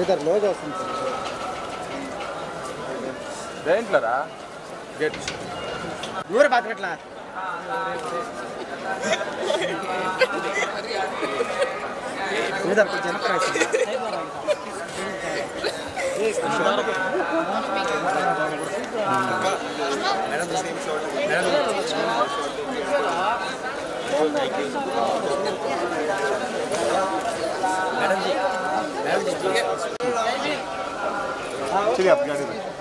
ఇద్దరు లోగా వస్తుంది దేంట్లోరా గెట్ దూర పాత్రట్లా కొంచెం चलिए आप गाड़ी में